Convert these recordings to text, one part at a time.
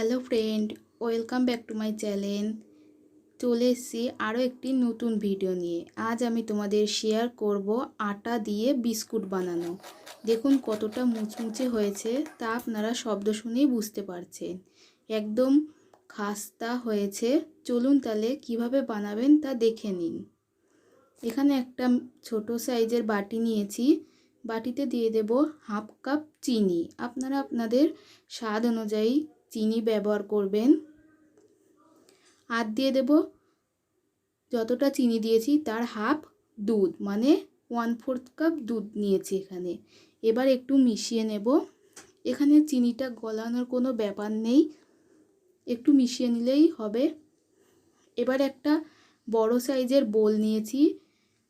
Hello friend, welcome back to my channel. চলে এসেছি আরও একটি নতুন ভিডিও নিয়ে। আজ আমি তোমাদের শেয়ার করব আটা দিয়ে বিস্কুট বানানো। দেখুন কতটা মুচমুচে হয়েছে, তা আপনারা শব্দ শুনেই বুঝতে পারছেন। একদম খাস্তা হয়েছে। চলুন তাহলে কিভাবে বানাবেন তা দেখে নিন। এখানে একটা ছোট সাইজের বাটি নিয়েছি। বাটিতে দিয়ে দেব হাফ কাপ চিনি। আপনারা আপনাদের স্বাদ অনুযায়ী চিনি ব্যবহার করবেন। আর দিয়ে দেব যতটা চিনি দিয়েছি তার হাফ দুধ, মানে 1/4 কাপ দুধ নিয়েছি এখানে। এবার একটু মিশিয়ে নেব। এখানে চিনিটা গলানোর কোনো ব্যাপার নেই, একটু মিশিয়ে নিলেই হবে। এবার একটা বড় সাইজের বোল নিয়েছি।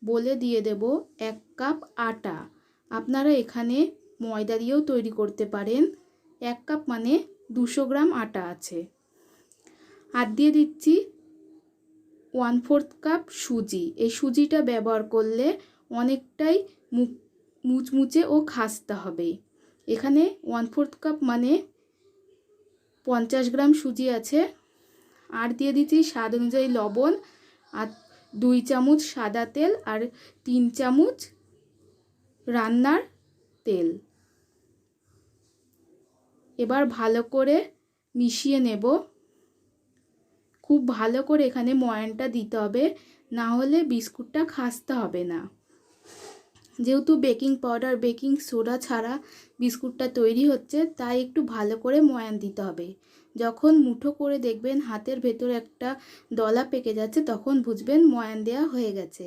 বোলে দিয়ে দেব 1 কাপ আটা। আপনারা এখানে ময়দা দিয়েও তৈরি করতে পারেন। 1 কাপ মানে 200 গ্রাম আটা আছে। আর দিয়ে দিচ্ছি 1/4 কাপ সুজি। এই সুজিটা ব্যবহার করলে অনেকটাই মুচমুচে ও খাস্তা হবে। এখানে 1/4 কাপ মানে 50 গ্রাম সুজি আছে। আর দিয়ে দিচ্ছি স্বাদ অনুযায়ী লবণ, আর 2 চামচ সাদা তেল, আর 3 চামচ রান্নার তেল। এবার ভালো করে মিশিয়ে নেব। খুব ভালো করে এখানে ময়ানটা দিতে হবে, না হলে বিস্কুটটা খাস্তা হবে না। যেহেতু বেকিং পাউডার বেকিং সোডা ছাড়া বিস্কুটটা তৈরি হচ্ছে, তাই একটু ভালো করে ময়ান দিতে হবে। যখন মুঠো করে দেখবেন হাতের ভেতরে একটা দলা পেকে যাচ্ছে, তখন বুঝবেন ময়ান দেওয়া হয়ে গেছে।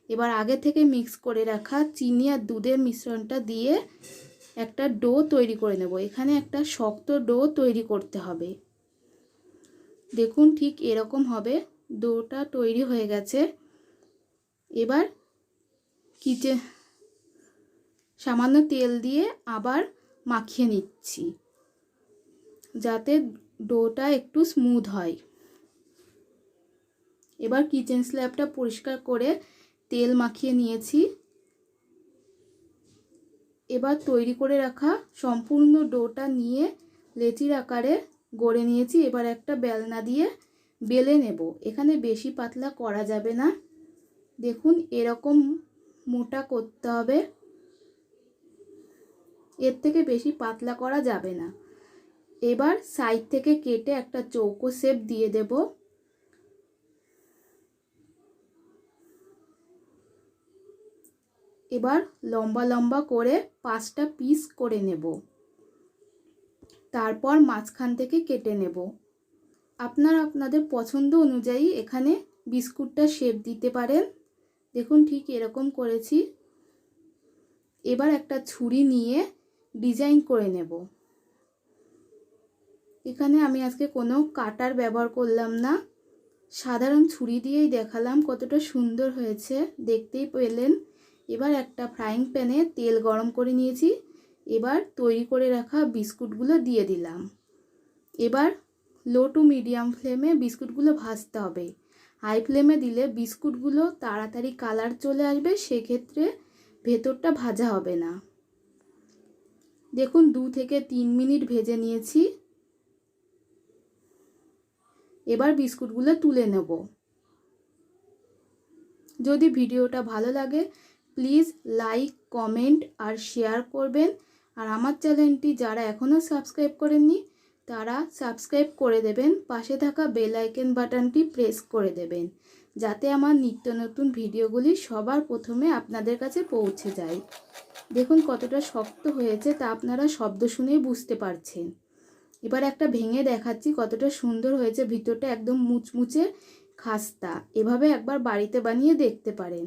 এবার আগে থেকে মিক্স করে রাখা চিনি আর দুধের মিশ্রণটা দিয়ে একটা ডো তৈরি করে নেব। এখানে একটা শক্ত ডো তৈরি করতে হবে। দেখুন ঠিক এরকম হবে। ডোটা তৈরি হয়ে গেছে। এবার সামান্য তেল দিয়ে আবার মাখিয়ে নিচ্ছি, যাতে ডোটা একটু স্মুথ হয়। এবার কিচেন স্ল্যাবটা পরিষ্কার করে তেল মাখিয়ে নিয়েছি। এবার তৈরি করে রাখা সম্পূর্ণ ডোটা নিয়ে লেচির আকারে গড়ে নিয়েছি। এবার একটা বেলনা দিয়ে বেলে নেব। এখানে বেশি পাতলা করা যাবে না। দেখুন এরকম মোটা করতে হবে, এর থেকে বেশি পাতলা করা যাবে না। এবার সাইড থেকে কেটে একটা চৌকো শেপ দিয়ে দেব। এবার লম্বা লম্বা করে 5টা পিস করে নেব। তারপর মাঝখান থেকে কেটে নেব। আপনারা আপনাদের পছন্দ অনুযায়ী এখানে বিস্কুটটা শেপ দিতে পারেন। দেখুন ঠিক এরকম করেছি। এবার একটা ছুরি নিয়ে ডিজাইন করে নেব। এখানে আমি আজকে কোনো কাটার ব্যবহার করলাম না, সাধারণ ছুরি দিয়েই দেখালাম। কতটা সুন্দর হয়েছে দেখতেই পেলেন। এবার একটা ফ্রাইং প্যানে তেল গরম করে নিয়েছি। এবার তৈরি করে রাখা বিস্কুটগুলো দিয়ে দিলাম। এবার লো টু মিডিয়াম ফ্লেমে বিস্কুটগুলো ভাজতে হবে। হাই ফ্লেমে দিলে বিস্কুটগুলো তাড়াতাড়ি কালার চলে আসবে, সেক্ষেত্রে ভেতরটা ভাজা হবে না। দেখুন 2 থেকে 3 মিনিট ভেজে নিয়েছি। এবার বিস্কুটগুলো তুলে নেব। যদি ভিডিওটা ভালো লাগে প্লিজ লাইক কমেন্ট আর শেয়ার করবেন। আর আমার চ্যানেলটি যারা এখনও সাবস্ক্রাইব করেননি তারা সাবস্ক্রাইব করে দেবেন। পাশে থাকা বেল আইকন বাটনটি প্রেস করে দেবেন, যাতে আমার নিত্য নতুন ভিডিওগুলি সবার প্রথমে আপনাদের কাছে পৌঁছে যায়। দেখুন কতটা শক্ত হয়েছে, তা আপনারা শব্দ শুনেই বুঝতে পারছেন। এবার একটা ভেঙে দেখাচ্ছি কতটা সুন্দর হয়েছে। ভিতরটা একদম মুচমুচে খাস্তা। এভাবে একবার বাড়িতে বানিয়ে দেখতে পারেন।